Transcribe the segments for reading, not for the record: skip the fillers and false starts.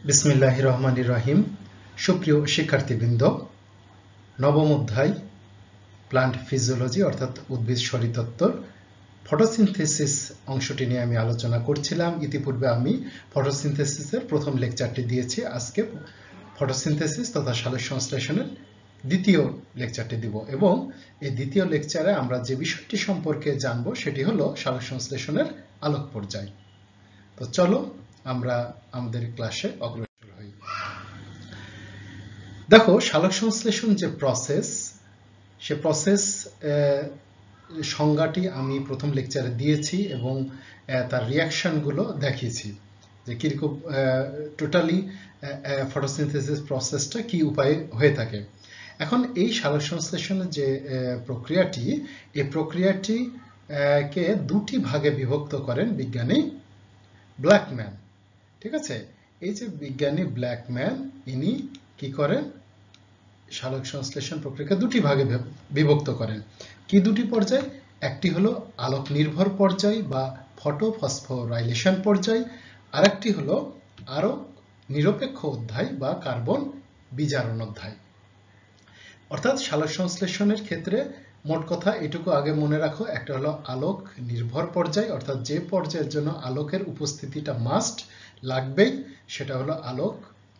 বিসমিল্লাহির রহমানির রহিম। সুপ্রিয় শিক্ষার্থীবৃন্দ, নবম অধ্যায় প্লান্ট ফিজিওলজি অর্থাৎ উদ্ভিদ শরীরতত্ত্বর ফটোসিনথেসিস অংশটি নিয়ে আমি আলোচনা করছিলাম। ইতিপূর্বে আমি ফটোসিনথেসিসের প্রথম লেকচারটি দিয়েছি। আজকে ফটোসিনথেসিস তথা সালোকসংশ্লেষণের দ্বিতীয় লেকচারটি দিব এবং এই দ্বিতীয় লেকচারে আমরা যে বিষয়টি সম্পর্কে জানব সেটি হলো সালোকসংশ্লেষণের আলোক পর্যায়। তো চলো আমরা আমাদের ক্লাসে অগ্রসর হই। দেখো, সালোকসংশ্লেষণ যে প্রসেস, সে প্রসেস সংজ্ঞাটি আমি প্রথম লেকচারে দিয়েছি এবং তার রিয়াকশনগুলো দেখিয়েছি যে কিরকম টোটালি ফটোসিনথেসিস প্রসেসটা কি উপায়ে হয়ে থাকে। এখন এই সালোকসংশ্লেষণের যে প্রক্রিয়াটি, এই প্রক্রিয়াটি কে দুটি ভাগে বিভক্ত করেন বিজ্ঞানী ব্ল্যাকম্যান। ঠিক আছে, এই যে বিজ্ঞানী ব্ল্যাকম্যান, ইনি কি করেন, সালোকসংশ্লেষণ প্রক্রিয়াকে দুটি ভাগে বিভক্ত করেন। কি দুটি পর্যায়? একটি হলো আলোক নির্ভর পর্যায় বা ফটোফসফোরাইলেশন পর্যায়, আরেকটি হলো আলোক নিরপেক্ষ অধ্যায় বা কার্বন বিজারণ অধ্যায়। অর্থাৎ সালোকসংশ্লেষণের ক্ষেত্রে মোট কথা এটুকু আগে মনে রাখো, একটা হলো আলোক নির্ভর পর্যায়, অর্থাৎ যে পর্যায়ের জন্য আলোকের উপস্থিতিটা মাস্ট লাগবেই, সেটা হলো আলোক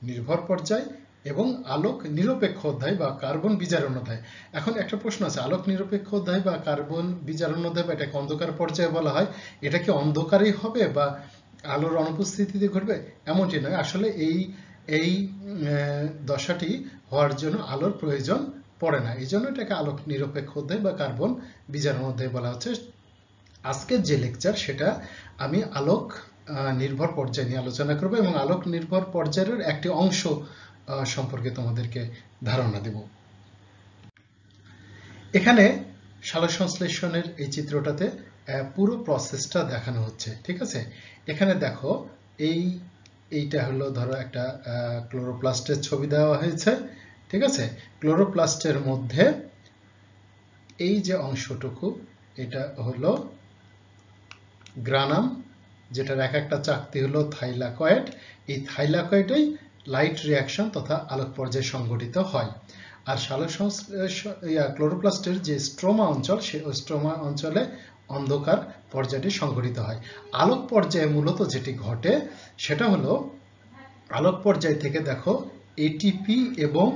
নির্ভর পর্যায়, এবং আলোক নিরপেক্ষ অধ্যায় বা কার্বন বিজারণ অধ্যায়। এখন একটা প্রশ্ন আছে, আলোক নিরপেক্ষ অধ্যায় বা কার্বন বিজারণ অধ্যায়, বা এটাকে অন্ধকার পর্যায়ে বলা হয়, এটা কি অন্ধকারই হবে বা আলোর অনুপস্থিতিতে ঘটবে? এমনটি নয়। আসলে এই দশাটি হওয়ার জন্য আলোর প্রয়োজন পড়ে না, এই জন্য এটাকে আলোক নিরপেক্ষ অধ্যায় বা কার্বন বিজারণ অধ্যায় বলা হচ্ছে। আজকের যে লেকচার সেটা আমি আলোক নির্ভর পর্যায় নিয়ে আলোচনা করব এবং আলোক নির্ভর পর্যায়ের একটি অংশ সম্পর্কে তোমাদেরকে ধারণা দেব। এখানে সালোকসংশ্লেষণের এই চিত্রটাতে পুরো প্রসেসটা দেখানো হচ্ছে। ঠিক আছে, এখানে দেখো, এইটা হলো ধরো একটা ক্লোরোপ্লাস্টের ছবি দেওয়া হয়েছে। ঠিক আছে, ক্লোরোপ্লাস্টের মধ্যে এই যে অংশটুকু, এটা হলো গ্রানাম, যেটার এক একটা চাকতি হলো থাইলাকয়েড। এই থাইলাকয়েডেই লাইট রিয়াকশন তথা আলোক পর্যায় সংঘটিত হয়। আর ক্লোরোপ্লাস্টের যে স্ট্রোমা অঞ্চল, সেই স্ট্রোমা অঞ্চলে অন্ধকার পর্যায়টি সংঘটিত হয়। আলোক পর্যায়ে মূলত যেটি ঘটে সেটা হলো, আলোক পর্যায় থেকে দেখো এটিপি এবং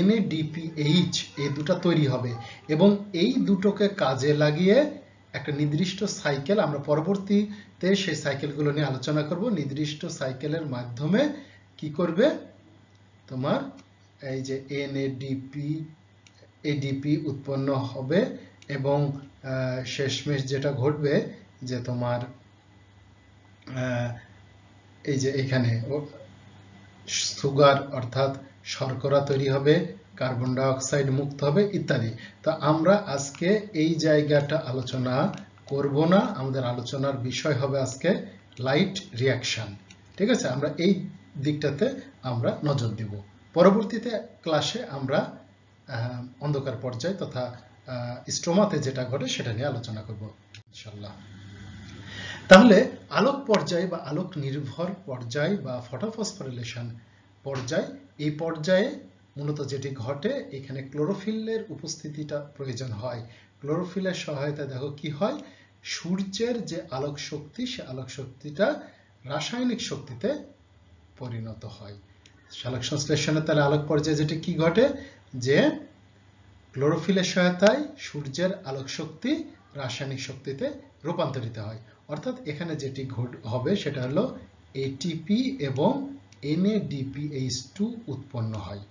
NADPH এই দুটো তৈরি হবে এবং এই দুটোকে কাজে লাগিয়ে একটা নির্দিষ্ট সাইকেল, আমরা পরবর্তীতে সেই সাইকেলগুলো নিয়ে আলোচনা করব, নির্দিষ্ট সাইকেলের মাধ্যমে কি করবে, তোমার এই যে ADP উৎপন্ন হবে এবং শেষমেশ যেটা ঘটবে যে তোমার এই যে এখানে সুগার অর্থাৎ শর্করা তৈরি হবে, কার্বন ডাই অক্সাইড মুক্ত হবে ইত্যাদি। তো আমরা আজকে এই জায়গাটা আলোচনা করব না, আমাদের আলোচনার বিষয় হবে আজকে লাইট রিয়াকশন। ঠিক আছে, আমরা এই দিকটাতে আমরা নজর দিব। পরবর্তীতে ক্লাসে আমরা অন্ধকার পর্যায় তথা স্ট্রোমাতে যেটা ঘটে সেটা নিয়ে আলোচনা করব ইনশাআল্লাহ। তাহলে আলোক পর্যায় বা আলোক নির্ভর পর্যায় বা ফটোফসফোরিলেশন পর্যায়, এই পর্যায়ে মূলত যেটি ঘটে, এখানে ক্লোরোফিলের উপস্থিতিটা প্রয়োজন হয়। ক্লোরোফিলের সহায়তায় দেখো কি হয়, সূর্যের যে আলোক শক্তি, সে আলোক শক্তিটা রাসায়নিক শক্তিতে পরিণত হয়। সালোকসংশ্লেষণে তাহলে আলোক পর্যায়ে যেটি কি ঘটে, যে ক্লোরোফিলের সহায়তায় সূর্যের আলোক শক্তি রাসায়নিক শক্তিতে রূপান্তরিত হয়। অর্থাৎ এখানে যেটি হবে সেটা হলো এটিপি এবং NADPH2 উৎপন্ন হয়।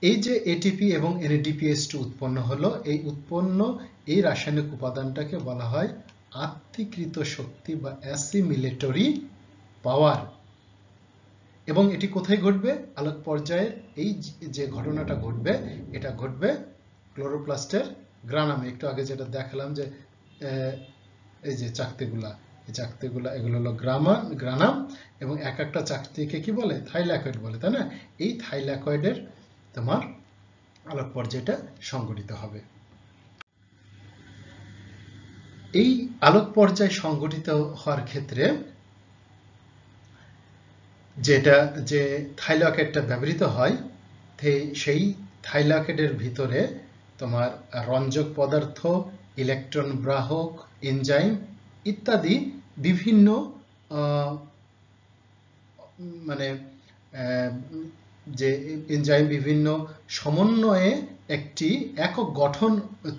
এই যে এটিপি এবং NADPH2 উৎপন্ন হলো, এই উৎপন্ন এই রাসায়নিক উপাদানটাকে বলা হয় আত্তীকৃত শক্তি বা অ্যাসিমিলেটরি পাওয়ার। এবং এটি কোথায় ঘটবে? আলোক পর্যায়ে এই যে ঘটনাটা ঘটবে, এটা ঘটবে ক্লোরোপ্লাস্টের গ্রানামে। একটু আগে যেটা দেখালাম যে এই যে চাকতিগুলা, এই চাকতিগুলা, এগুলো হলো গ্রানাম এবং এক একটা চাকতিকে কি বলে? থাইলাকয়েড বলে, তাই না? এই থাইলাকয়েডের তোমার আলোক পর্যায়টা সংঘটিত হবে। এই আলোক পর্যায় সংঘটিত হওয়ার ক্ষেত্রে যেটা যে থাইলাকয়েডটা ব্যবহৃত হয় সেই থাইলাকয়েডের ভিতরে তোমার রঞ্জক পদার্থ, ইলেকট্রন বাহক, এনজাইম ইত্যাদি বিভিন্ন মানে যে এনজাইম বিভিন্ন সমন্বয়ে একটি একক গঠন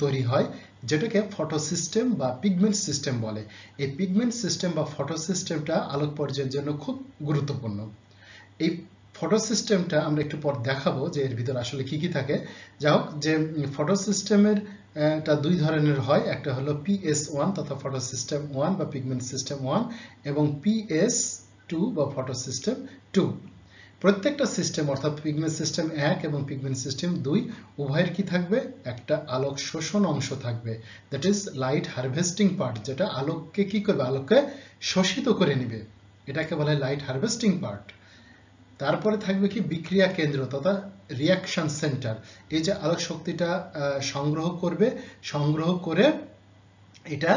তৈরি হয়, যেটাকে ফটোসিস্টেম বা পিগমেন্ট সিস্টেম বলে। এই পিগমেন্ট সিস্টেম বা ফটোসিস্টেমটা আলোক পর্যায়ের জন্য খুব গুরুত্বপূর্ণ। এই ফটোসিস্টেমটা আমরা একটু পর দেখাবো যে এর ভিতর আসলে কি কি থাকে। যাই হোক, যে ফটোসিস্টেমের টা দুই ধরনের হয়, একটা হলো PS1 তথা ফটোসিস্টেম 1 বা পিগমেন্ট সিস্টেম 1 এবং PS2 বা ফটোসিস্টেম 2। প্রত্যেকটা সিস্টেম অর্থাৎ পিগমেন্ট সিস্টেম 1 এবং পিগমেন্ট সিস্টেম 2 উভয়ের কি থাকবে, একটা আলোক শোষণ অংশ থাকবে, that is light harvesting part, যেটা আলোককে কি করবে, আলোককে শোষিত করে নেবে, এটাকে বলা হয় লাইট হারভেস্টিং পার্ট। তারপরে থাকবে কি বিক্রিয়া কেন্দ্র তথা রিয়াকশন সেন্টার, এই যে আলোক শক্তিটা সংগ্রহ করবে, সংগ্রহ করে এটা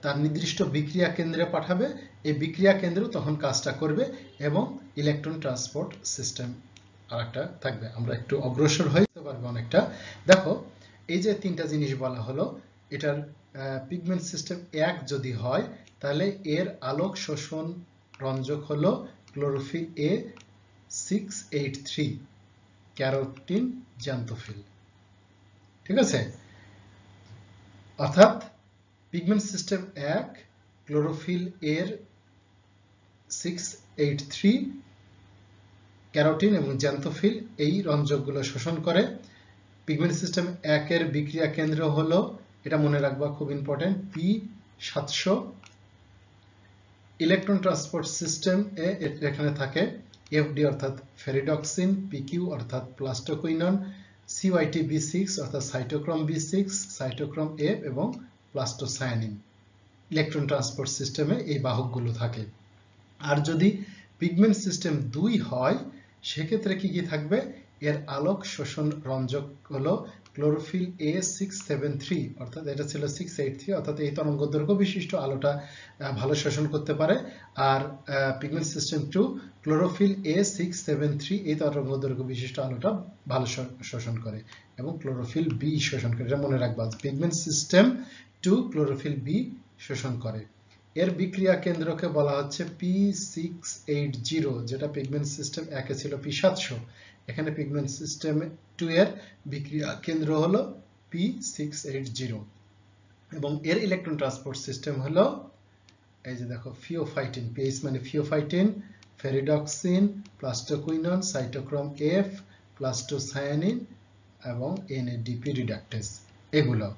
তার নির্দিষ্ট বিক্রিয়া কেন্দ্রে পাঠাবে, এই বিক্রিয়া কেন্দ্র তখন কাজটা করবে এবং ইলেকট্রন ট্রান্সপোর্ট সিস্টেম আরেকটা থাকবে। আমরা একটু অগ্রসর হতে পারবো অনেকটা। দেখো, এই যে তিনটা জিনিস বলা হলো, এটার পিগমেন্ট সিস্টেম 1 যদি হয় তাহলে এর আলোক শোষণ রঞ্জক হলো ক্লোরোফিল A683, ক্যারোটিন জ্যান্তোফিল। ঠিক আছে, অর্থাৎ পিগমেন্ট সিস্টেম 1 ক্লোরোফিল এর 683, ক্যারোটিন এবং জ্যান্তোফিল এই রঞ্জকগুলো শোষণ করে। পিগমেন্ট সিস্টেম 1 এর বিক্রিয়া কেন্দ্র হলো, এটা মনে রাখবা, খুব important, P700। Electron transport system এখানে থাকে FD অর্থাৎ ফেরিডক্সিন, PQ অর্থাৎ প্লাস্টোকুইনন, CYT-B6 অর্থাৎ সাইটোক্রোম B6, সাইটোক্রোম F এবং প্লাস্টোসায়ানিন। ইলেকট্রন ট্রান্সপোর্ট সিস্টেমে এই বাহকগুলো থাকে। আর যদি পিগমেন্ট সিস্টেম 2 হয় সেক্ষেত্রে কি কি থাকবে, এর আলোক শোষণ রঞ্জক হলো ক্লোরোফিল A673, অর্থাৎ এটা ছিল 683, অর্থাৎ এই তরঙ্গদৈর্ঘ্য বিশিষ্ট আলোটা ভালো শোষণ করতে পারে। আর পিগমেন্ট সিস্টেম 2 ক্লোরোফিল A673 এই তরঙ্গদৈর্ঘ্য বিশিষ্ট আলোটা ভালো শোষণ করে এবং ক্লোরোফিল B শোষণ করে, এটা মনে রাখবা, পিগমেন্ট সিস্টেম 2 ক্লোরোফিল B শোষণ করে। এর বিক্রিয়া কেন্দ্রকে বলা হচ্ছে P680, যেটা পিগমেন্ট সিস্টেম 1 এ ছিল P700, এখানে পিগমেন্ট সিস্টেম 2 এর বিক্রিয়া কেন্দ্র হলো P680 এবং এর ইলেকট্রন ট্রান্সপোর্ট সিস্টেম হলো, এই যে দেখো, ফিওফাইটিন, PH মানে ফিওফাইটিন, ফেরিডক্সিন, প্লাস্টোকুইনন, সাইটোক্রোম F, প্লাস্টোসায়ানিন এবং NADP রিডাক্টেজ, এগুলো।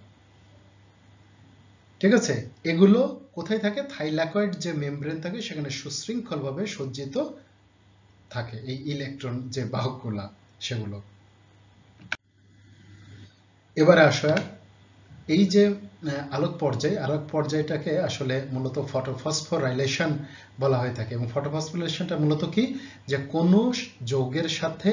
ঠিক আছে, এগুলো কোথায় থাকে, থাইলাকয়েড যে মেমব্রেন থাকে সেখানে সুশৃঙ্খলভাবে সজ্জিত থাকে এই ইলেকট্রন যে বাহকগুলা সেগুলো। এবারে আসা এই যে আলোক পর্যায়টাকে আসলে মূলত ফটোফসফোরাইলেশন বলা হয়ে থাকে এবং ফটোফসফোরাইলেশনটা মূলত কি, যে কোনো যৌগের সাথে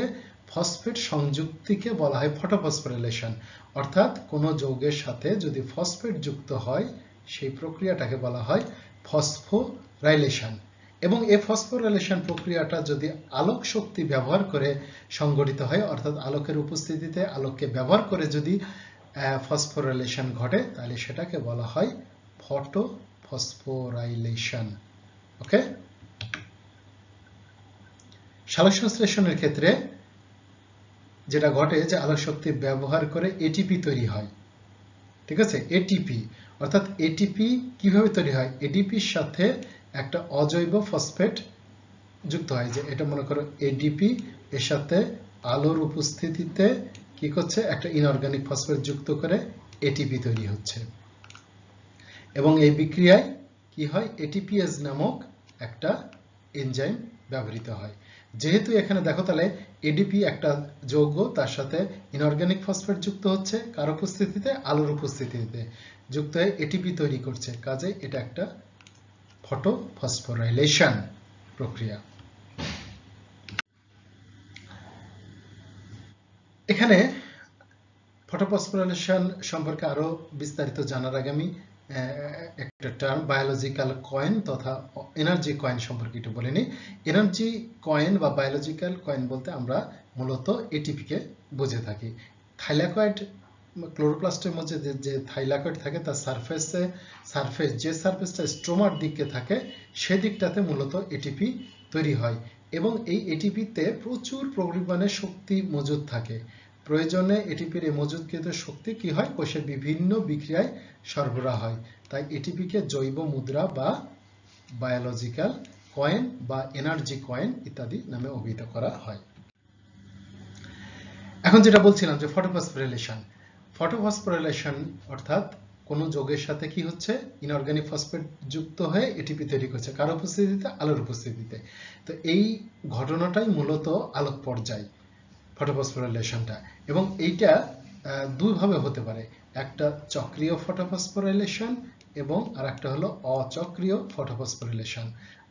ফসফেট সংযুক্তিকে বলা হয় ফটোফসফোরাইলেশন, অর্থাৎ কোনো যৌগের সাথে যদি ফসফেট যুক্ত হয় সেই প্রক্রিয়াটাকে বলা হয় ফসফোরাইলেশন। এবং এই ফসফোরাইলেশন প্রক্রিয়াটা যদি আলোক শক্তি ব্যবহার করে সংঘটিত হয়, অর্থাৎ আলোকের উপস্থিতিতে আলোককে ব্যবহার করে যদি ফসফোরাইলেশন ঘটে তাহলে সেটাকে বলা হয় ফটোফসফোরাইলেশন। ওকে, সালোক সংশ্লেষণের ক্ষেত্রে যেটা ঘটে যে আলোক শক্তি ব্যবহার করে এটিপি তৈরি হয়। ঠিক আছে, এটিপি অর্থাৎ এটিপি কিভাবে তৈরি হয়, এডিপির সাথে একটা অজৈব ফসফেট যুক্ত হয়, যে এটা মনে করো এডিপি, এর সাথে আলোর উপস্থিতিতে কি করছে, একটা ইনঅর্গানিক ফসফেট যুক্ত করে এটিপি তৈরি হচ্ছে এবং এই বিক্রিয়ায় কি হয়, এটিপিএস নামক একটা এনজাইম ব্যবহৃত হয়। যেহেতু এখানে দেখো তাহলে এডিপি একটা যৌগ, তার সাথে ইনঅর্গানিক ফসফেট যুক্ত হচ্ছে, কার উপস্থিতিতে, আলোর উপস্থিতিতে যুক্ত হয়ে এটিপি তৈরি করছে, কাজে এটা একটা ফটোফসফোরাইলেশন প্রক্রিয়া। এখানে ফটোফসফোরাইলেশন সম্পর্কে আরো বিস্তারিত জানার আগে আমি একটা টার্ম বায়োলজিক্যাল কয়েন তথা এনার্জি কয়েন সম্পর্কে একটু বলে নিই। এনার্জি কয়েন বা বায়োলজিক্যাল কয়েন বলতে আমরা মূলত এটিপি কে বুঝে থাকি। থাইলাকয়েড ক্লোরোপ্লাস্টের মধ্যে যে থাইলাকয়েড থাকে তার যে সারফেসটা স্ট্রোমার দিকে থাকে সেদিকটাতে মূলত এটিপি তৈরি হয় এবং এই এটিপিতে প্রচুর পরিমাণে শক্তি মজুদ থাকে। প্রয়োজনে এটিপির এই মজুদকৃত শক্তি কি হয়, কোষের বিভিন্ন বিক্রিয়ায় সরবরাহ হয়। তাই এটিপিকে জৈব মুদ্রা বা বায়োলজিক্যাল কয়েন বা এনার্জি কয়েন ইত্যাদি নামে অভিহিত করা হয়। এখন যেটা বলছিলাম যে ফটোফসফোরিলেশন অর্থাৎ কোন যৌগের সাথে কি হচ্ছে, ইনঅর্গানিক ফসফেট যুক্ত হয়ে এটিপি তৈরি করছে, কার উপস্থিতিতে, আলোর উপস্থিতিতে। তো এই ঘটনাটাই মূলত আলোক পর্যায়, ফটোফসফোরিলেশনটা। এবং এইটা দুইভাবে হতে পারে, একটা চক্রীয় ফটোফসফোরিলেশন এবং আরেকটা হলো অচক্রীয় ফটোফসফোরিলেশন।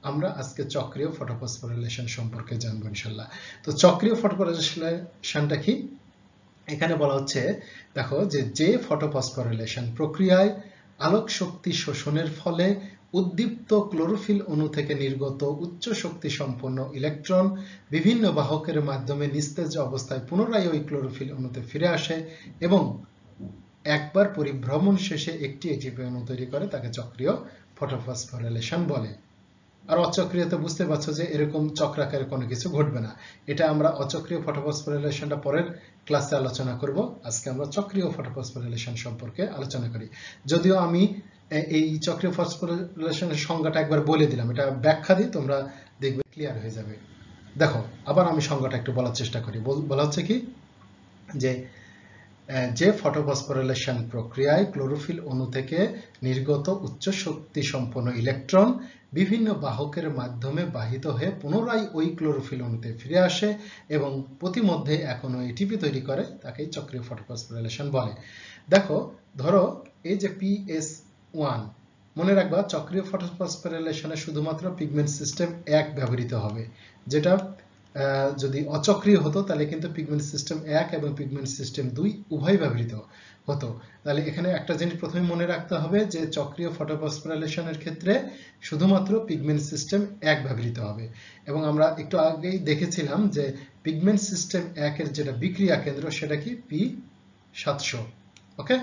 আমরা আজকে চক্রীয় ফটোফসফোরিলেশন সম্পর্কে জানবো ইনশাআল্লাহ। তো চক্রীয় ফটোফসফোরিলেশনটা কি, এখানে বলা হচ্ছে দেখো যে ফটোফসফোরিলেশন প্রক্রিয়ায় আলোক শক্তি শোষণের ফলে উদ্দীপ্ত ক্লোরোফিল অণু থেকে নির্গত উচ্চ শক্তি সম্পন্ন ইলেকট্রন বিভিন্ন বাহকের মাধ্যমে নিস্তেজ অবস্থায় পুনরায় ওই ক্লোরোফিল অণুতে ফিরে আসে এবং একবার পরিভ্রমণ শেষে একটি এটিপি অণু তৈরি করে, তাকে চক্রীয় ফটোফসফোরিলেশন বলে। আর অচক্রিয়তে বুঝতে পারছো যে এরকম চক্রাকারে কোনো কিছু ঘটবে না। এটা আমরা অচক্রীয় ফটোফসফোরিলেশনটা পরের ক্লাসে আলোচনা করব। আজকে আমরা চক্রীয় ফটোফসফোরিলেশন সম্পর্কে আলোচনা করি। যদিও আমি এই চক্রীয় ফসফোরিলেশনের সংজ্ঞাটা একবার বলে দিলাম, এটা ব্যাখ্যা দিই, তোমরা দেখবে ক্লিয়ার হয়ে যাবে। দেখো আবার আমি সংজ্ঞাটা একটু বলার চেষ্টা করি। বলা হচ্ছে কি যে ফটোফসফোরিলেশন প্রক্রিয়ায় ক্লোরোফিল অণু থেকে নির্গত উচ্চ শক্তি সম্পন্ন ইলেকট্রন বিভিন্ন বাহকের মাধ্যমে বাহিত হয়ে পুনরায় ওই ক্লোরোফিল অণুতে ফিরে আসে এবং প্রতিমধ্যে এখনো এটিপি তৈরি করে, তাকে চক্রীয় ফটোফসফোরিলেশন বলে। দেখো ধরো এই যে PS1, মনে রাখবা চক্রীয় ফটোফসফোরিলেশনে শুধুমাত্র পিগমেন্ট সিস্টেম 1 ব্যবহৃত হবে, যেটা যদি অচক্রীয় হতো তাহলে কিন্তু পিগমেন্ট সিস্টেম 1 এবং পিগমেন্ট সিস্টেম 2 উভয় ব্যবহৃত হতো। তাহলে এখানে একটা জিনিস প্রথমে মনে রাখতে হবে যে চক্রীয় ফটোফসফোরিলেশনের ক্ষেত্রে শুধুমাত্র পিগমেন্ট সিস্টেম 1 ব্যবহৃত হবে। এবং আমরা একটু আগেই দেখেছিলাম যে পিগমেন্ট সিস্টেম 1 এর যেটা বিক্রিয়া কেন্দ্র সেটা কি P700। ওকে,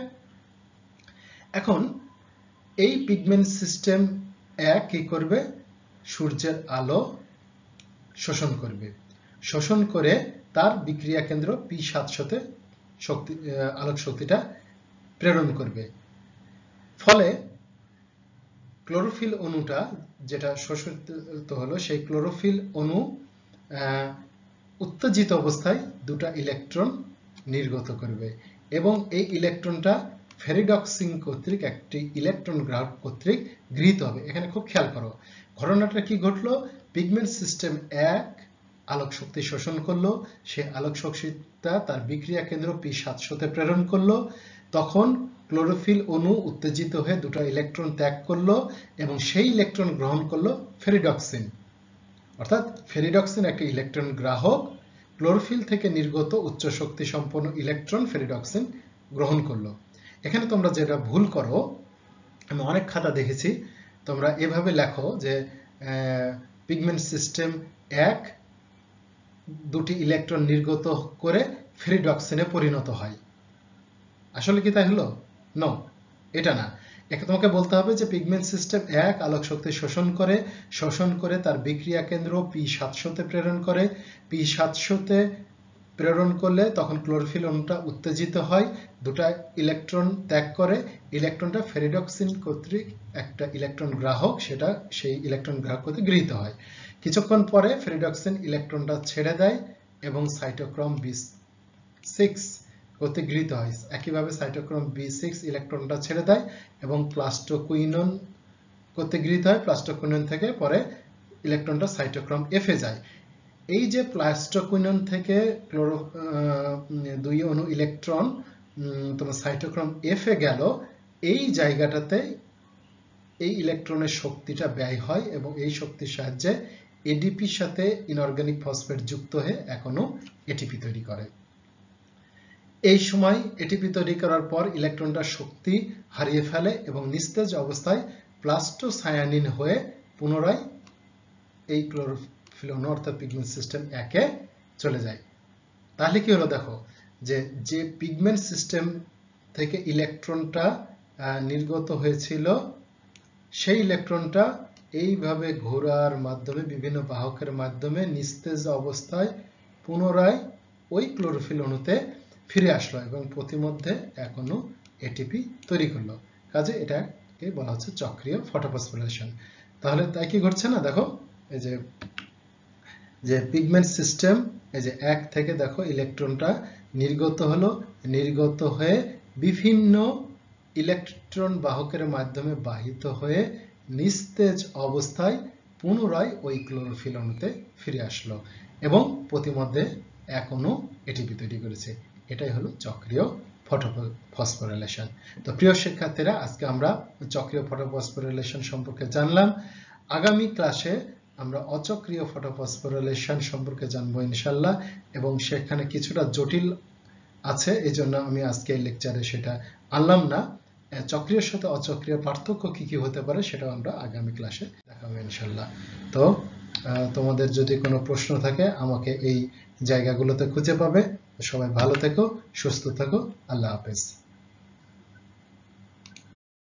এখন এই পিগমেন্ট সিস্টেম 1 কি করবে, সূর্যের আলো শোষণ করবে, শোষণ করে তার বিক্রিয়া কেন্দ্র P700-তে আলোক শক্তিটা প্রেরণ করবে। ফলে ক্লোরোফিল অণুটা যেটা শোষিত হলো সেই ক্লোরোফিল অণু উত্তেজিত অবস্থায় দুটো ইলেকট্রন নির্গত করবে এবং এই ইলেকট্রনটা ফেরিডক্সিন কর্তৃক একটি ইলেকট্রন গ্রাহক কর্তৃক গৃহীত হবে। এখানে খুব খেয়াল করো ঘটনাটা কি ঘটলো, পিগমেন্ট সিস্টেম 1 আলোক শক্তি শোষণ করলো, সে আলোক শক্তিটা তার বিক্রিয়া কেন্দ্র P700-তে প্রেরণ করলো, তখন ক্লোরোফিল অণু উত্তেজিত হয়ে দুটো ইলেকট্রন ত্যাগ করলো এবং সেই ইলেকট্রন গ্রহণ করলো ফেরিডক্সিন। অর্থাৎ ফেরিডক্সিন একটি ইলেকট্রন গ্রাহক, ক্লোরোফিল থেকে নির্গত উচ্চ শক্তি সম্পন্ন ইলেকট্রন ফেরিডক্সিন গ্রহণ করলো। এখানে তোমরা যেটা ভুল করো, আমি অনেক খাতা দেখেছি, তোমরা এভাবে লেখো যে পিগমেন্ট সিস্টেম 1 দুটি ইলেকট্রন নির্গত করে ফেরিডক্সিনে পরিণত হয়। আসলে কি তাই হলো? নো, এটা না। তোমাকে বলতে হবে যে পিগমেন্ট সিস্টেম 1 আলোক শক্তি শোষণ করে তার বিক্রিয়া কেন্দ্র P700-তে প্রেরণ করে, P700-তে প্রেরণ করলে তখন ক্লোরোফিল অণুটা উত্তেজিত হয়, দুটা ইলেকট্রন ত্যাগ করে, ইলেকট্রনটা ফেরিডক্সিন কর্তৃক একটা ইলেকট্রন গ্রাহক, সেটা সেই ইলেকট্রন গ্রাহক কর্তৃক গৃহীত হয়। কিছুক্ষণ পরে ফেরিডক্সিন ইলেকট্রনটা ছেড়ে দেয় এবং সাইটোক্রোম B6 কর্তৃক গৃহীত হয়। একইভাবে সাইটোক্রোম B6 ইলেকট্রনটা ছেড়ে দেয় এবং প্লাস্টোকুইনন কর্তৃক গৃহীত হয়। প্লাস্টোকুইনন থেকে পরে ইলেকট্রনটা সাইটোক্রোম F-এ যায়। এই যে প্লাস্টোকুইনন থেকে দুই অণু ইলেকট্রন তোমার সাইটোক্রোম F-এ গেল, এই জায়গাটাতে এই ইলেকট্রনের শক্তিটা ব্যয় হয় এবং এই শক্তির সাহায্যে এডিপির সাথে ইনঅর্গানিক ফসফেট যুক্ত হয়ে এখনো এটিপি তৈরি করে। এই সময় এটিপি তৈরি করার পর ইলেকট্রনটা শক্তি হারিয়ে ফেলে এবং নিস্তেজ অবস্থায় প্লাস্টোসায়ানিন হয়ে পুনরায় এই ক্লোরোফিলন অর্থাৎ পিগমেন্ট সিস্টেম 1 এ চলে যায়। তাহলে কি হলো দেখো, যে পিগমেন্ট সিস্টেম থেকে ইলেকট্রনটা নির্গত হয়েছিল, সেই ইলেকট্রনটা এইভাবে ঘোরার মাধ্যমে বিভিন্ন বাহকের মাধ্যমে নিস্তেজ অবস্থায় পুনরায় ওই ক্লোরোফিল অণুতে ফিরে আসলো এবং প্রতিমধ্যে এক অণু এটিপি তৈরি করলো। কাজে এটাকে বলা হচ্ছে চক্রীয় ফটোফসফোরিলেশন। তাহলে তাই কি ঘটছে না, দেখো এই যে পিগমেন্ট সিস্টেম এই যে 1 থেকে দেখো ইলেকট্রনটা নির্গত হলো, নির্গত হয়ে বিভিন্ন ইলেকট্রন বাহকের মাধ্যমে বাহিত হয়ে নিস্তেজ অবস্থায় পুনরায় ওই ক্লোরোফিল অণুতে ফিরে আসলো এবং প্রতিমধ্যে এক অণু এটিপি তৈরি করেছে। এটাই হলো চক্রীয় ফটোফসফোরিলেশন। তো প্রিয় শিক্ষার্থীরা, আজকে আমরা চক্রীয় ফটোফসফোরিলেশন সম্পর্কে জানলাম। আগামী ক্লাসে আমরা অচক্রীয় ফটোফসফোরিলেশন সম্পর্কে জানবো ইনশাআল্লাহ, এবং সেখানে কিছুটা জটিল আছে, এই জন্য আমি আজকে লেকচারে সেটা আনলাম না। চক্রীয়র সাথে অচক্রীয় পার্থক্য কি কি হতে পারে সেটাও আমরা আগামী ক্লাসে দেখাবো ইনশাআল্লাহ। তো তোমাদের যদি কোনো প্রশ্ন থাকে আমাকে এই জায়গাগুলোতে খুঁজে পাবে। সবাই ভালো থেকো, সুস্থ থেকো, আল্লাহ হাফেজ।